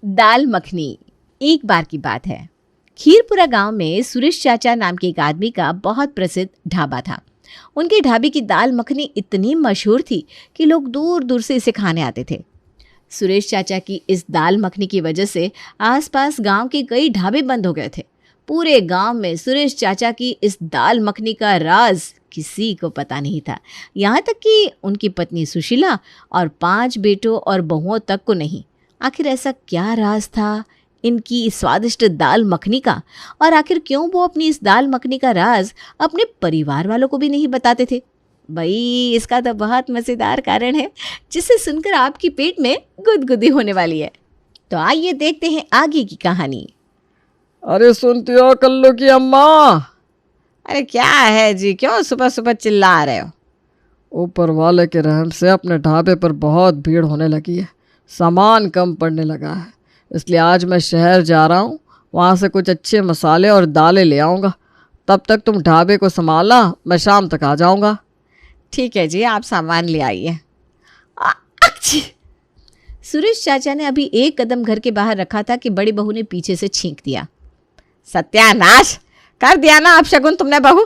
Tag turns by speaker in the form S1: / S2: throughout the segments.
S1: दाल मखनी। एक बार की बात है, खीरपुरा गांव में सुरेश चाचा नाम के एक आदमी का बहुत प्रसिद्ध ढाबा था। उनके ढाबे की दाल मखनी इतनी मशहूर थी कि लोग दूर दूर से इसे खाने आते थे। सुरेश चाचा की इस दाल मखनी की वजह से आसपास गांव के कई ढाबे बंद हो गए थे। पूरे गांव में सुरेश चाचा की इस दाल मखनी का राज किसी को पता नहीं था, यहाँ तक कि उनकी पत्नी सुशीला और 5 बेटों और बहुओं तक को नहीं। आखिर ऐसा क्या राज था इनकी स्वादिष्ट दाल मखनी का, और आखिर क्यों वो अपनी इस दाल मखनी का राज अपने परिवार वालों को भी नहीं बताते थे? भाई, इसका तो बहुत मज़ेदार कारण है जिसे सुनकर आपकी पेट में गुदगुदी होने वाली है। तो आइए देखते हैं आगे की कहानी।
S2: अरे सुनती हो कल्लू की अम्मा?
S1: अरे क्या है जी, क्यों सुबह सुबह चिल्ला रहे हो?
S2: ऊपर वाले के रहम से अपने ढाबे पर बहुत भीड़ होने लगी है, सामान कम पड़ने लगा है। इसलिए आज मैं शहर जा रहा हूँ, वहाँ से कुछ अच्छे मसाले और दालें ले आऊँगा। तब तक तुम ढाबे को संभालना, मैं शाम तक आ जाऊँगा।
S1: ठीक है जी, आप सामान ले आइए। सुरेश चाचा ने अभी एक कदम घर के बाहर रखा था कि बड़ी बहू ने पीछे से छींक दिया। सत्यानाश कर दिया ना आप शगुन तुमने बहू,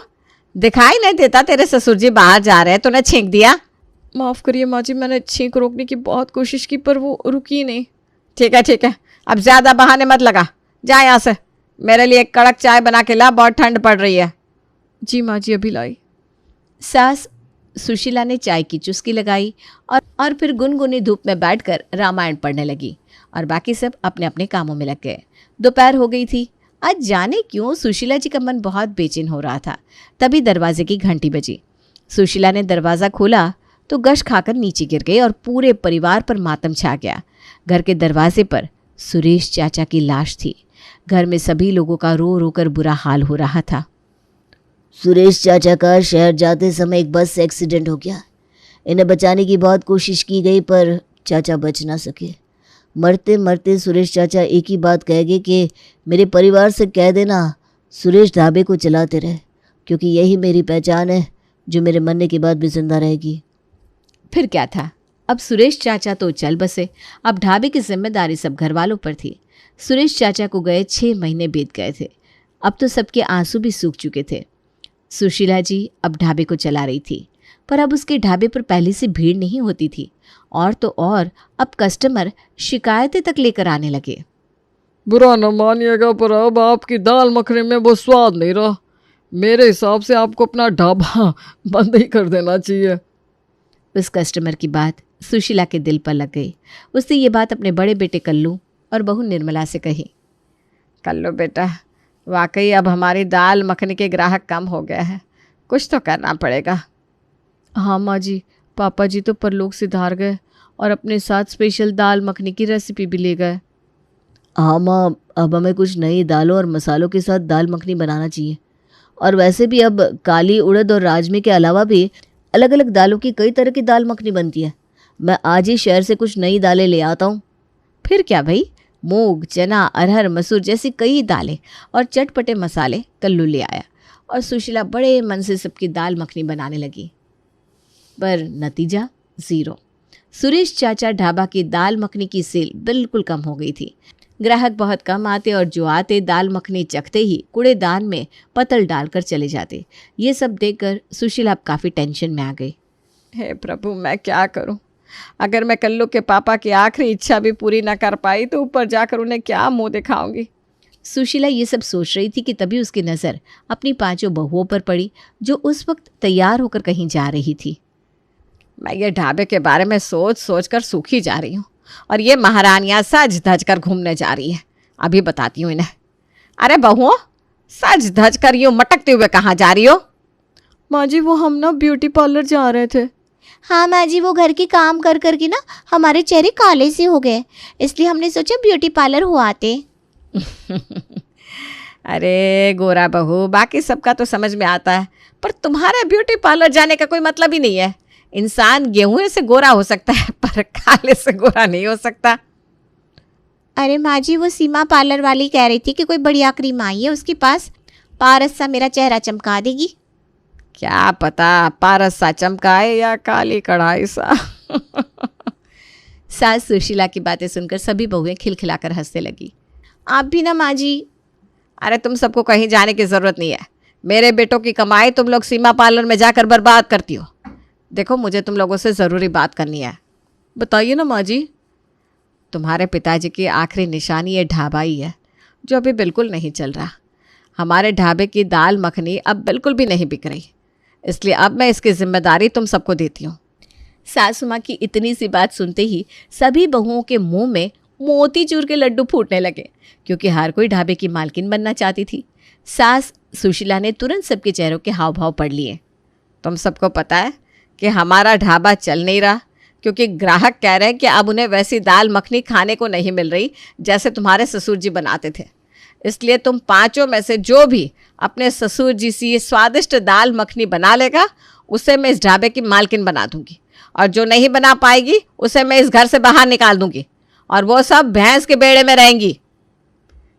S1: दिखाई नहीं देता तेरे ससुर जी बाहर जा रहे हैं, तूने छींक दिया।
S2: माफ़ करिए माँ जी, मैंने छींक रोकने की बहुत कोशिश की पर वो रुकी नहीं।
S1: ठीक है, अब ज़्यादा बहाने मत लगा, जा यहाँ से। मेरे लिए एक कड़क चाय बना के ला, बहुत ठंड पड़ रही है।
S2: जी माँ जी, अभी लाई।
S1: सास सुशीला ने चाय की चुस्की लगाई और फिर गुनगुनी धूप में बैठकर रामायण पढ़ने लगी और बाकी सब अपने अपने कामों में लग गए। दोपहर हो गई थी। आज जाने क्यों सुशीला जी का मन बहुत बेचैन हो रहा था। तभी दरवाजे की घंटी बजी। सुशीला ने दरवाज़ा खोला तो गश खाकर नीचे गिर गई और पूरे परिवार पर मातम छा गया। घर के दरवाजे पर सुरेश चाचा की लाश थी। घर में सभी लोगों का रो रो कर बुरा हाल हो रहा था।
S3: सुरेश चाचा का शहर जाते समय एक बस से एक्सीडेंट हो गया। इन्हें बचाने की बहुत कोशिश की गई पर चाचा बच ना सके। मरते मरते सुरेश चाचा एक ही बात कह गए कि मेरे परिवार से कह देना सुरेश ढाबे को चलाते रहे, क्योंकि यही मेरी पहचान है जो मेरे मरने के बाद भी जिंदा रहेगी।
S1: फिर क्या था, अब सुरेश चाचा तो चल बसे। अब ढाबे की जिम्मेदारी सब घर वालों पर थी। सुरेश चाचा को गए 6 महीने बीत गए थे। अब तो सबके आंसू भी सूख चुके थे। सुशीला जी अब ढाबे को चला रही थी, पर अब उसके ढाबे पर पहले से भीड़ नहीं होती थी। और तो और अब कस्टमर शिकायतें तक लेकर आने लगे।
S2: बुरा न मानिएगा पर अब आपकी दाल मखनी में वो स्वाद नहीं रहा। मेरे हिसाब से आपको अपना ढाबा बंद ही कर देना चाहिए।
S1: उस कस्टमर की बात सुशीला के दिल पर लग गई। उसने ये बात अपने बड़े बेटे कल्लू और बहू निर्मला से कही। कल्लू बेटा, वाकई अब हमारी दाल मखनी के ग्राहक कम हो गए हैं, कुछ तो करना पड़ेगा।
S2: हाँ माँ जी, पापा जी तो परलोक सिधार गए और अपने साथ स्पेशल दाल मखनी की रेसिपी भी ले गए।
S3: हाँ माँ, अब हमें कुछ नई दालों और मसालों के साथ दाल मखनी बनाना चाहिए। और वैसे भी अब काली उड़द और राजमे के अलावा भी अलग अलग दालों की कई तरह की दाल मखनी बनती है। मैं आज ही शहर से कुछ नई दालें ले आता हूँ।
S1: फिर क्या भाई, मूंग, चना, अरहर, मसूर जैसी कई दालें और चटपटे मसाले कल्लू ले आया और सुशीला बड़े मन से सबकी दाल मखनी बनाने लगी। पर नतीजा 0। सुरेश चाचा ढाबा की दाल मखनी की सेल बिल्कुल कम हो गई थी। ग्राहक बहुत कम आते और जो आते दाल मखनी चखते ही कूड़ेदान में पतल डालकर चले जाते। ये सब देखकर सुशीला अब काफ़ी टेंशन में आ गई। हे प्रभु, मैं क्या करूं? अगर मैं कल्लू के पापा की आखिरी इच्छा भी पूरी ना कर पाई तो ऊपर जाकर उन्हें क्या मुंह दिखाऊंगी? सुशीला ये सब सोच रही थी कि तभी उसकी नज़र अपनी 5 बहुओं पर पड़ी जो उस वक्त तैयार होकर कहीं जा रही थी। मैं ये ढाबे के बारे में सोच सोच कर सूखी जा रही हूँ और ये महारानियाँ सज धज कर घूमने जा रही है। अभी बताती हूँ इन्हें। अरे बहुओं, सज धज कर यूँ मटकते हुए कहाँ जा रही हो?
S2: माँ जी, वो हम ना ब्यूटी पार्लर जा रहे थे।
S4: हाँ माँ जी, वो घर के काम कर कर के ना हमारे चेहरे काले से हो गए, इसलिए हमने सोचा ब्यूटी पार्लर हो आते।
S1: अरे गोरा बहू, बाकी सबका तो समझ में आता है, पर तुम्हारे ब्यूटी पार्लर जाने का कोई मतलब ही नहीं है। इंसान गेहूं से गोरा हो सकता है पर काले से गोरा नहीं हो सकता।
S4: अरे माँ जी, वो सीमा पार्लर वाली कह रही थी कि कोई बढ़िया क्रीम आई है उसके पास, पारस सा मेरा चेहरा चमका देगी।
S1: क्या पता पारस सा चमकाए या काली कढ़ाई सा। सास सुशीला की बातें सुनकर सभी बहुएं खिलखिलाकर हंसने लगी।
S4: आप भी ना माँ जी।
S2: अरे तुम सबको कहीं जाने की ज़रूरत नहीं है। मेरे बेटों की कमाई तुम लोग सीमा पार्लर में जाकर बर्बाद करती हो। देखो, मुझे तुम लोगों से ज़रूरी बात करनी है।
S1: बताइए ना माँ जी।
S2: तुम्हारे पिताजी की आखिरी निशानी ये ढाबा ही है, जो अभी बिल्कुल नहीं चल रहा। हमारे ढाबे की दाल मखनी अब बिल्कुल भी नहीं बिक रही, इसलिए अब मैं इसकी जिम्मेदारी तुम सबको देती हूँ।
S1: सासू माँ की इतनी सी बात सुनते ही सभी बहुओं के मुंह में मोतीचूर के लड्डू फूटने लगे, क्योंकि हर कोई ढाबे की मालकिन बनना चाहती थी। सास सुशीला ने तुरंत सबके चेहरों के हाव भाव पढ़ लिए।
S2: तुम सबको पता है कि हमारा ढाबा चल नहीं रहा, क्योंकि ग्राहक कह रहे हैं कि अब उन्हें वैसी दाल मखनी खाने को नहीं मिल रही जैसे तुम्हारे ससुर जी बनाते थे। इसलिए तुम पांचों में से जो भी अपने ससुर जी सी स्वादिष्ट दाल मखनी बना लेगा, उसे मैं इस ढाबे की मालकिन बना दूंगी, और जो नहीं बना पाएगी उसे मैं इस घर से बाहर निकाल दूंगी, और वो सब भैंस के बेड़े में रहेंगी।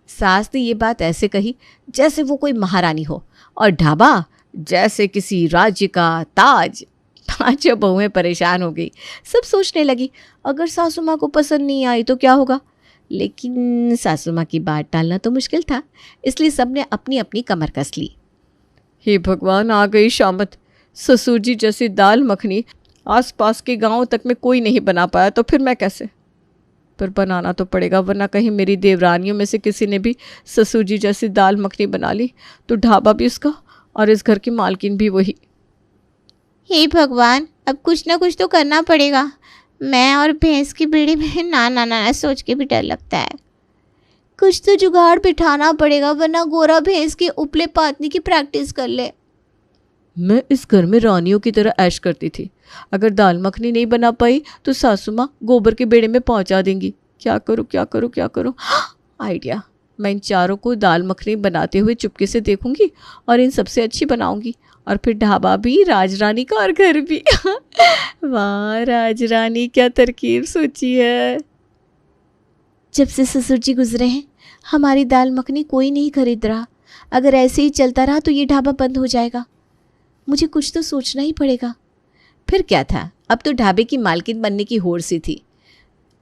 S1: सास ने ये बात ऐसे कही जैसे वो कोई महारानी हो, और ढाबा जैसे किसी राज्य का ताज। पांचों बहुएं परेशान हो गई। सब सोचने लगी, अगर सासू माँ को पसंद नहीं आई तो क्या होगा। लेकिन सासू माँ की बात टालना तो मुश्किल था, इसलिए सबने अपनी अपनी कमर कस ली।
S2: हे भगवान, आ गई शामत। ससुर जी जैसी दाल मखनी आसपास के गांव तक में कोई नहीं बना पाया, तो फिर मैं कैसे? पर बनाना तो पड़ेगा, वरना कहीं मेरी देवरानियों में से किसी ने भी ससुर जी जैसी दाल मखनी बना ली तो ढाबा भी उसका और इस घर की मालकिन भी वही।
S4: हे भगवान, अब कुछ ना कुछ तो करना पड़ेगा। मैं और भैंस की बेड़े में ना ना ना ना सोच के भी डर लगता है। कुछ तो जुगाड़ बिठाना पड़ेगा, वरना गोरा भैंस के उपले पातने की प्रैक्टिस कर ले।
S1: मैं इस घर में रानियों की तरह ऐश करती थी। अगर दाल मखनी नहीं बना पाई तो सासू माँ गोबर के बेड़े में पहुंचा देंगी। क्या करूँ क्या करूँ क्या करूँ? आइडिया! मैं इन चारों को दाल मखनी बनाते हुए चुपके से देखूंगी और इन सबसे अच्छी बनाऊंगी, और फिर ढाबा भी, राजरानी का, और घर भी। वाह राजरानी, क्या तरकीब सोची है। जब से ससुर जी गुजरे हैं हमारी दाल मखनी कोई नहीं खरीद रहा। अगर ऐसे ही चलता रहा तो ये ढाबा बंद हो जाएगा। मुझे कुछ तो सोचना ही पड़ेगा। फिर क्या था, अब तो ढाबे की मालकिन बनने की होड़ सी थी।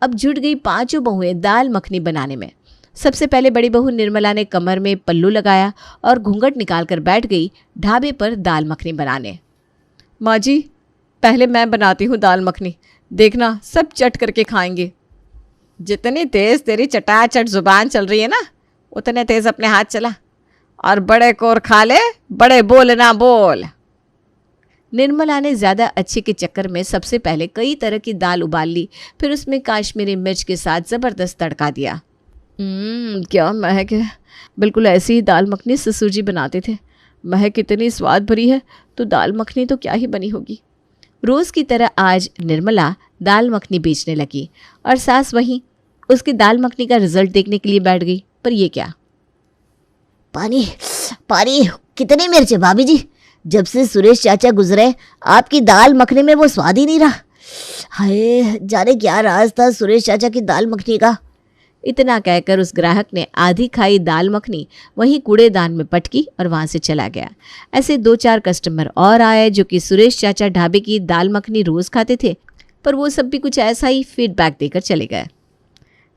S1: अब जुट गई पांचों बहुएं दाल मखनी बनाने में। सबसे पहले बड़ी बहू निर्मला ने कमर में पल्लू लगाया और घूंघट निकालकर बैठ गई ढाबे पर दाल मखनी बनाने।
S2: माँ जी, पहले मैं बनाती हूँ दाल मखनी, देखना सब चट करके खाएंगे। जितनी तेज़ तेरी चटाचट जुबान चल रही है ना, उतने तेज़ अपने हाथ चला, और बड़े कोर खा ले, बड़े बोल ना बोल।
S1: निर्मला ने ज़्यादा अच्छे के चक्कर में सबसे पहले कई तरह की दाल उबाल ली, फिर उसमें काश्मीरी मिर्च के साथ ज़बरदस्त तड़का दिया।
S2: क्या महक है! बिल्कुल ऐसी ही दाल मखनी ससुर जी बनाते थे। महक इतनी स्वाद भरी है तो दाल मखनी तो क्या ही बनी होगी।
S1: रोज़ की तरह आज निर्मला दाल मखनी बेचने लगी और सास वहीं उसकी दाल मखनी का रिजल्ट देखने के लिए बैठ गई। पर ये क्या,
S3: पानी पानी, कितनी मिर्च है भाभी जी? जब से सुरेश चाचा गुजरे आपकी दाल मखनी में वो स्वाद ही नहीं रहा। हाय, जाने क्या राज था सुरेश चाचा की दाल मखनी का।
S1: इतना कहकर उस ग्राहक ने आधी खाई दाल मखनी वहीं कूड़ेदान में पटकी और वहां से चला गया। ऐसे 2-4 कस्टमर और आए जो कि सुरेश चाचा ढाबे की दाल मखनी रोज़ खाते थे, पर वो सब भी कुछ ऐसा ही फीडबैक देकर चले गए।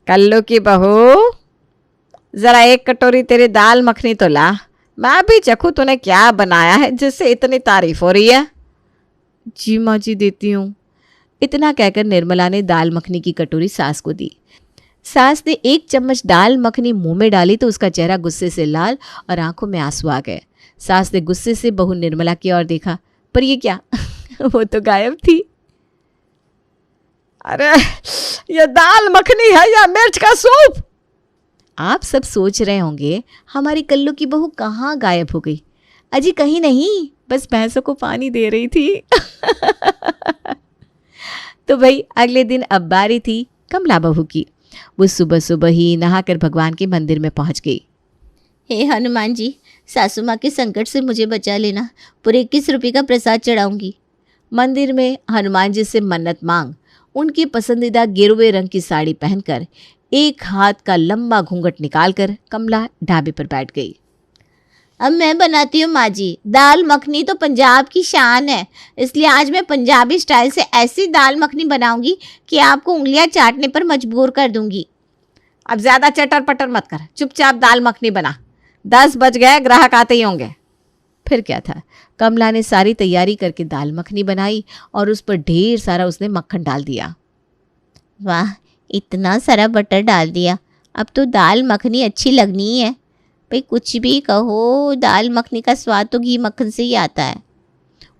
S2: कल्लू की बहू, ज़रा एक कटोरी तेरी दाल मखनी तो ला, मैं भी चखूँ तूने क्या बनाया है जिससे इतनी तारीफ हो रही है।
S1: जी माँ जी, देती हूँ। इतना कहकर निर्मला ने दाल मखनी की कटोरी सास को दी। सास ने 1 चम्मच दाल मखनी मुंह में डाली तो उसका चेहरा गुस्से से लाल और आंखों में आंसू आ गए। सास ने गुस्से से बहू निर्मला की ओर देखा, पर ये क्या? वो तो गायब थी।
S2: अरे, ये दाल मखनी है या मिर्च का सूप?
S1: आप सब सोच रहे होंगे हमारी कल्लू की बहू कहाँ गायब हो गई। अजी कहीं नहीं, बस भैंसों को पानी दे रही थी। तो भाई अगले दिन अब बारी थी कमला बहू की। वो सुबह सुबह ही नहाकर भगवान के मंदिर में पहुंच गई।
S4: हे हनुमान जी, सासू माँ के संकट से मुझे बचा लेना। पूरे 21 रुपये का प्रसाद चढ़ाऊंगी।
S1: मंदिर में हनुमान जी से मन्नत मांग उनकी पसंदीदा गेरुए रंग की साड़ी पहनकर एक हाथ का लंबा घूंघट निकालकर कमला ढाबे पर बैठ गई।
S4: अब मैं बनाती हूँ माँ जी। दाल मखनी तो पंजाब की शान है, इसलिए आज मैं पंजाबी स्टाइल से ऐसी दाल मखनी बनाऊंगी कि आपको उंगलियां चाटने पर मजबूर कर दूंगी।
S1: अब ज़्यादा चटर पटर मत कर, चुपचाप दाल मखनी बना। 10 बज गए, ग्राहक आते ही होंगे। फिर क्या था, कमला ने सारी तैयारी करके दाल मखनी बनाई और उस पर ढेर सारा उसने मक्खन डाल दिया।
S4: वाह, इतना सारा बटर डाल दिया, अब तो दाल मखनी अच्छी लगनी है। भाई कुछ भी कहो, दाल मखनी का स्वाद तो घी मक्खन से ही आता है।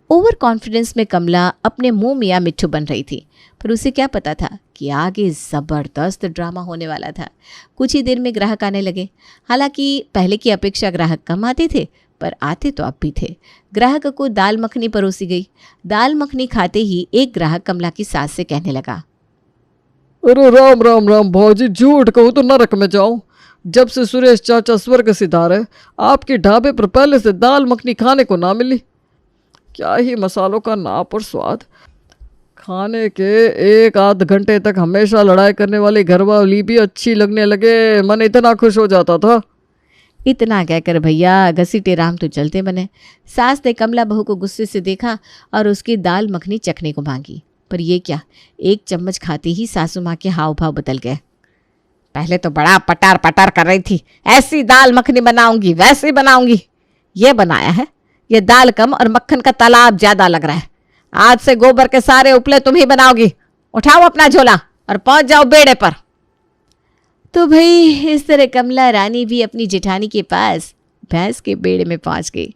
S1: ओवर कॉन्फिडेंस में कमला अपने मुंह मियाँ मिट्ठू बन रही थी, पर उसे क्या पता था कि आगे ज़बरदस्त ड्रामा होने वाला था। कुछ ही देर में ग्राहक आने लगे। हालांकि पहले की अपेक्षा ग्राहक कम आते थे, पर आते तो अब भी थे। ग्राहक को दाल मखनी परोसी गई। दाल मखनी खाते ही एक ग्राहक कमला की सास से कहने लगा,
S2: अरे राम राम राम भाजी, झूठ कहूँ तो नरक में जाऊँ। जब से सुरेश चाचा स्वर्ग सिधारे, आपके ढाबे पर पहले से दाल मखनी खाने को ना मिली। क्या ही मसालों का नाप और स्वाद। खाने के 1 आध घंटे तक हमेशा लड़ाई करने वाली घरवाली भी अच्छी लगने लगे। मन इतना खुश हो जाता था।
S1: इतना कहकर भैया घसीटे राम तो चलते बने। सास ने कमला बहू को गुस्से से देखा और उसकी दाल मखनी चखने को मांगी, पर ये क्या, 1 चम्मच खाते ही सासू माँ के हाव भाव बदल गए। पहले तो बड़ा पटार पटार कर रही थी, ऐसी दाल मखनी बनाऊंगी, वैसी बनाऊंगी। ये बनाया है, ये दाल कम और मक्खन का तालाब ज्यादा लग रहा है। आज से गोबर के सारे उपले तुम ही बनाओगी। उठाओ अपना झोला और पहुंच जाओ बेड़े पर। तो भाई इस तरह कमला रानी भी अपनी जेठानी के पास भैंस के बेड़े में पहुंच गई।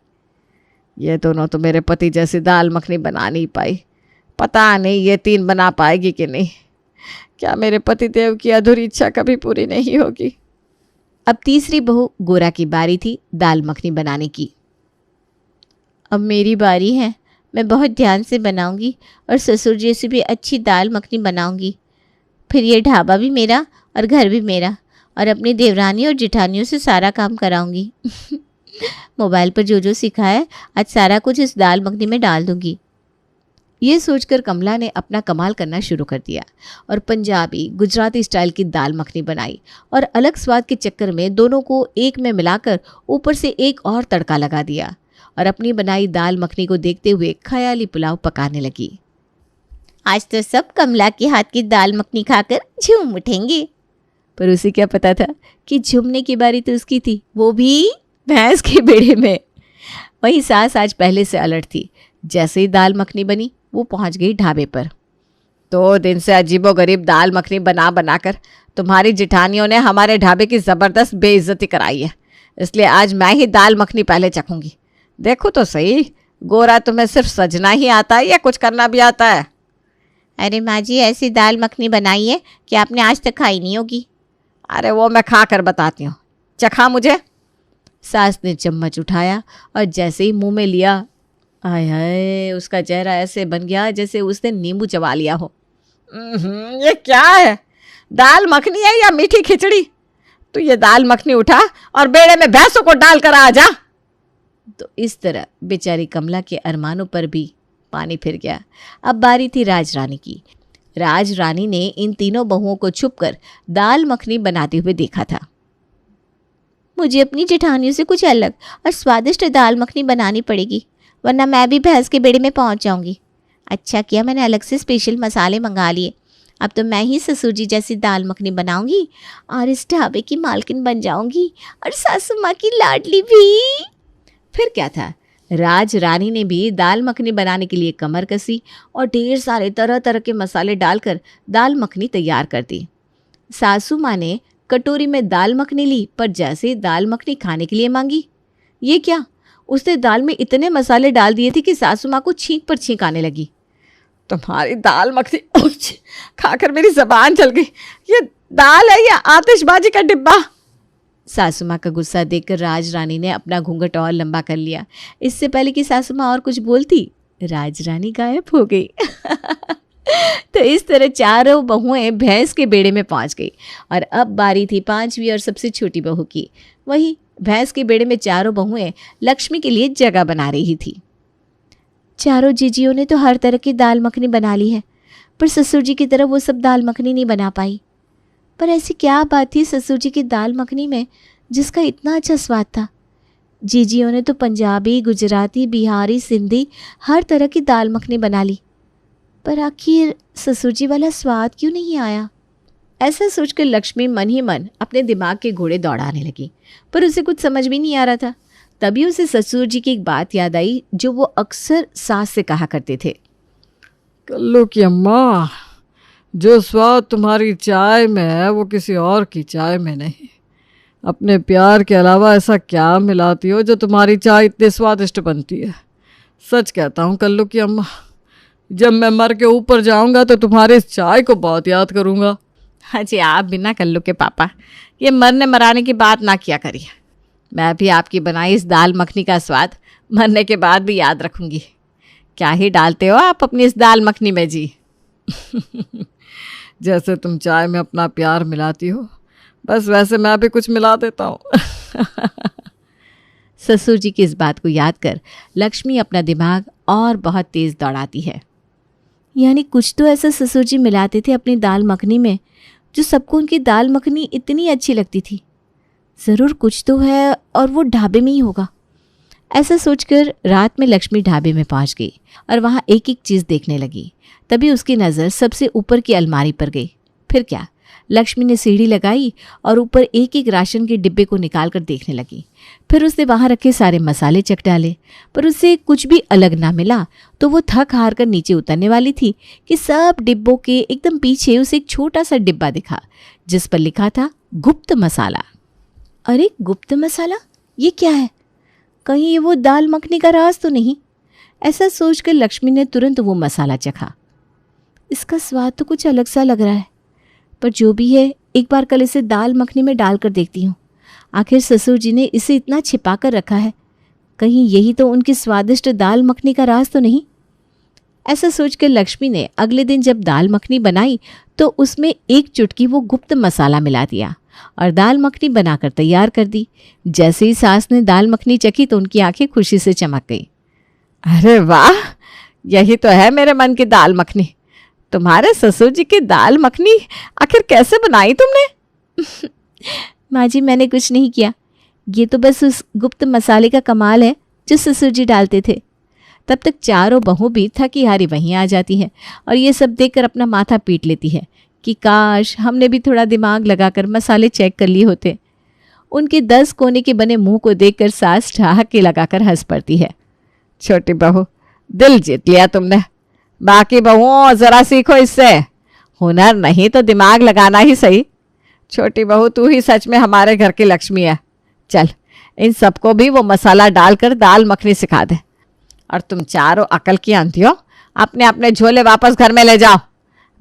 S1: ये दोनों तो मेरे पति जैसी दाल मखनी बना नहीं पाई, पता नहीं ये 3 बना पाएगी कि नहीं। क्या मेरे पति देव की अधूरी इच्छा कभी पूरी नहीं होगी। अब तीसरी बहू गोरा की बारी थी दाल मखनी बनाने की।
S4: अब मेरी बारी है, मैं बहुत ध्यान से बनाऊंगी और ससुर जी से भी अच्छी दाल मखनी बनाऊंगी। फिर ये ढाबा भी मेरा और घर भी मेरा, और अपनी देवरानी और जेठानियों से सारा काम कराऊंगी। मोबाइल पर जो जो सीखा है आज सारा कुछ इस दाल मखनी में डाल दूंगी। ये सोचकर कमला ने अपना कमाल करना शुरू कर दिया और पंजाबी गुजराती स्टाइल की दाल मखनी बनाई और अलग स्वाद के चक्कर में दोनों को एक में मिलाकर ऊपर से एक और तड़का लगा दिया और अपनी बनाई दाल मखनी को देखते हुए ख्याली पुलाव पकाने लगी। आज तो सब कमला के हाथ की दाल मखनी खाकर झूम उठेंगे।
S1: पर उसे क्या पता था कि झूमने की बारी तो उसकी थी, वो भी भैंस के बेड़े में। वहीं सास आज पहले से अलर्ट थी। जैसे ही दाल मखनी बनी वो पहुंच गई ढाबे पर। 2 दिन से अजीबोगरीब दाल मखनी बना बनाकर तुम्हारी जेठानियों ने हमारे ढाबे की ज़बरदस्त बेइज्जती कराई है, इसलिए आज मैं ही दाल मखनी पहले चखूंगी। देखो तो सही, गोरा तुम्हें सिर्फ सजना ही आता है या कुछ करना भी आता है?
S4: अरे माँ जी, ऐसी दाल मखनी बनाई है कि आपने आज तक खाई नहीं होगी।
S1: अरे वो मैं खा कर बताती हूँ, चखा मुझे। सास ने चम्मच उठाया और जैसे ही मुंह में लिया, आय हाय, उसका चेहरा ऐसे बन गया जैसे उसने नींबू चबा लिया हो। ये क्या है, दाल मखनी है या मीठी खिचड़ी? तो ये दाल मखनी उठा और बेड़े में भैंसों को डाल कर आ जा। तो इस तरह बेचारी कमला के अरमानों पर भी पानी फिर गया। अब बारी थी राज रानी की। राज रानी ने इन तीनों बहुओं को छुपकर दाल मखनी बनाते हुए देखा था।
S4: मुझे अपनी जेठानियों से कुछ अलग और स्वादिष्ट दाल मखनी बनानी पड़ेगी, वरना मैं भी भैंस के बेड़े में पहुंच जाऊंगी। अच्छा किया मैंने अलग से स्पेशल मसाले मंगा लिए। अब तो मैं ही ससुर जी जैसी दाल मखनी बनाऊंगी और इस ढाबे की मालकिन बन जाऊंगी और सासू माँ की लाडली भी।
S1: फिर क्या था, राज रानी ने भी दाल मखनी बनाने के लिए कमर कसी और ढेर सारे तरह तरह के मसाले डालकर दाल मखनी तैयार कर दी। सासू माँ ने कटोरी में दाल मखनी ली, पर जैसे ही दाल मखनी खाने के लिए मांगी, ये क्या, उसने दाल में इतने मसाले डाल दिए थे कि सासू माँ को छींक पर छींक आने लगी। तुम्हारी दाल मखनी खाकर मेरी जबान जल गई। ये दाल है या आतिशबाजी का डिब्बा? सासू माँ का गुस्सा देखकर राज रानी ने अपना घूंघट और लंबा कर लिया। इससे पहले कि सासू माँ और कुछ बोलती, राज रानी गायब हो गई। तो इस तरह चारों बहुएं भैंस के बेड़े में पहुंच गई और अब बारी थी 5वीं और सबसे छोटी बहू की। वही भैंस के बेड़े में चारों बहुएं लक्ष्मी के लिए जगह बना रही थी।
S4: चारों जीजियों ने तो हर तरह की दाल मखनी बना ली है, पर ससुर जी की तरह वो सब दाल मखनी नहीं बना पाई। पर ऐसी क्या बात थी ससुर जी की दाल मखनी में जिसका इतना अच्छा स्वाद था?
S1: जीजियों ने तो पंजाबी, गुजराती, बिहारी, सिंधी हर तरह की दाल मखनी बना ली, पर आखिर ससुर जी वाला स्वाद क्यों नहीं आया। ऐसा सोचकर लक्ष्मी मन ही मन अपने दिमाग के घोड़े दौड़ाने लगी, पर उसे कुछ समझ भी नहीं आ रहा था। तभी उसे ससुर जी की एक बात याद आई जो वो अक्सर सास से कहा करते थे।
S2: कल्लू की अम्मा, जो स्वाद तुम्हारी चाय में है वो किसी और की चाय में नहीं। अपने प्यार के अलावा ऐसा क्या मिलाती हो जो तुम्हारी चाय इतनी स्वादिष्ट बनती है। सच कहता हूँ कल्लू की अम्मा, जब मैं मर के ऊपर जाऊंगा तो तुम्हारी इस चाय को बहुत याद करूंगा।
S1: हाँ जी, आप बिना कल्लू के पापा ये मरने मराने की बात ना किया करिए। मैं भी आपकी बनाई इस दाल मखनी का स्वाद मरने के बाद भी याद रखूंगी। क्या ही डालते हो आप अपनी इस दाल मखनी में जी।
S2: जैसे तुम चाय में अपना प्यार मिलाती हो, बस वैसे मैं भी कुछ मिला देता हूँ।
S1: ससुर जी की इस बात को याद कर लक्ष्मी अपना दिमाग और बहुत तेज दौड़ाती है। यानी कुछ तो ऐसा ससुर जी मिलाते थे अपनी दाल मखनी में जो सबको उनकी दाल मखनी इतनी अच्छी लगती थी। ज़रूर कुछ तो है और वो ढाबे में ही होगा। ऐसा सोचकर रात में लक्ष्मी ढाबे में पहुंच गई और वहाँ एक एक चीज़ देखने लगी। तभी उसकी नज़र सबसे ऊपर की अलमारी पर गई। फिर क्या, लक्ष्मी ने सीढ़ी लगाई और ऊपर एक एक राशन के डिब्बे को निकाल कर देखने लगी। फिर उसने वहाँ रखे सारे मसाले चख डाले, पर उसे कुछ भी अलग ना मिला। तो वो थक हार कर नीचे उतरने वाली थी कि सब डिब्बों के एकदम पीछे उसे एक छोटा सा डिब्बा दिखा जिस पर लिखा था गुप्त मसाला। अरे गुप्त मसाला, ये क्या है? कहीं ये वो दाल मखनी का राज तो नहीं? ऐसा सोचकर लक्ष्मी ने तुरंत वो मसाला चखा। इसका स्वाद तो कुछ अलग सा लग रहा है, पर जो भी है एक बार कल इसे दाल मखनी में डालकर देखती हूँ। आखिर ससुर जी ने इसे इतना छिपा कर रखा है, कहीं यही तो उनकी स्वादिष्ट दाल मखनी का राज तो नहीं? ऐसा सोचकर लक्ष्मी ने अगले दिन जब दाल मखनी बनाई तो उसमें एक चुटकी वो गुप्त मसाला मिला दिया और दाल मखनी बनाकर तैयार कर दी। जैसे ही सास ने दाल मखनी चखी तो उनकी आंखें खुशी से चमक गई।
S2: अरे वाह, यही तो है मेरे मन की दाल मखनी। तुम्हारे ससुर जी की दाल मखनी आखिर कैसे बनाई तुमने?
S1: माँ जी, मैंने कुछ नहीं किया, ये तो बस उस गुप्त मसाले का कमाल है जो ससुर जी डालते थे। तब तक चारों बहू भी थकी हारी वहीं आ जाती हैं और ये सब देखकर अपना माथा पीट लेती है कि काश हमने भी थोड़ा दिमाग लगाकर मसाले चेक कर लिए होते। उनके 10 कोने के बने मुंह को देखकर सास ठहाके लगाकर हंस पड़ती है।
S2: छोटी बहू, दिल जीत लिया तुमने। बाकी बहुओं जरा सीखो इससे, हुनर नहीं तो दिमाग लगाना ही सही। छोटी बहू, तू ही सच में हमारे घर की लक्ष्मी है। चल, इन सबको भी वो मसाला डालकर दाल मखनी सिखा दे। और तुम चारों अकल की अंधियों, अपने अपने झोले वापस घर में ले जाओ।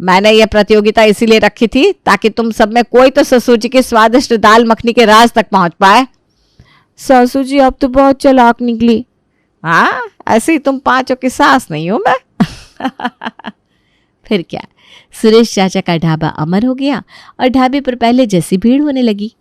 S2: मैंने ये प्रतियोगिता इसीलिए रखी थी ताकि तुम सब में कोई तो ससुर जी की स्वादिष्ट दाल मखनी के राज तक पहुंच पाए।
S1: सासू जी, आप तो बहुत चालाक निकली।
S2: हाँ, ऐसी तुम पांचों की सास नहीं हूं मैं।
S1: फिर क्या, सुरेश चाचा का ढाबा अमर हो गया और ढाबे पर पहले जैसी भीड़ होने लगी।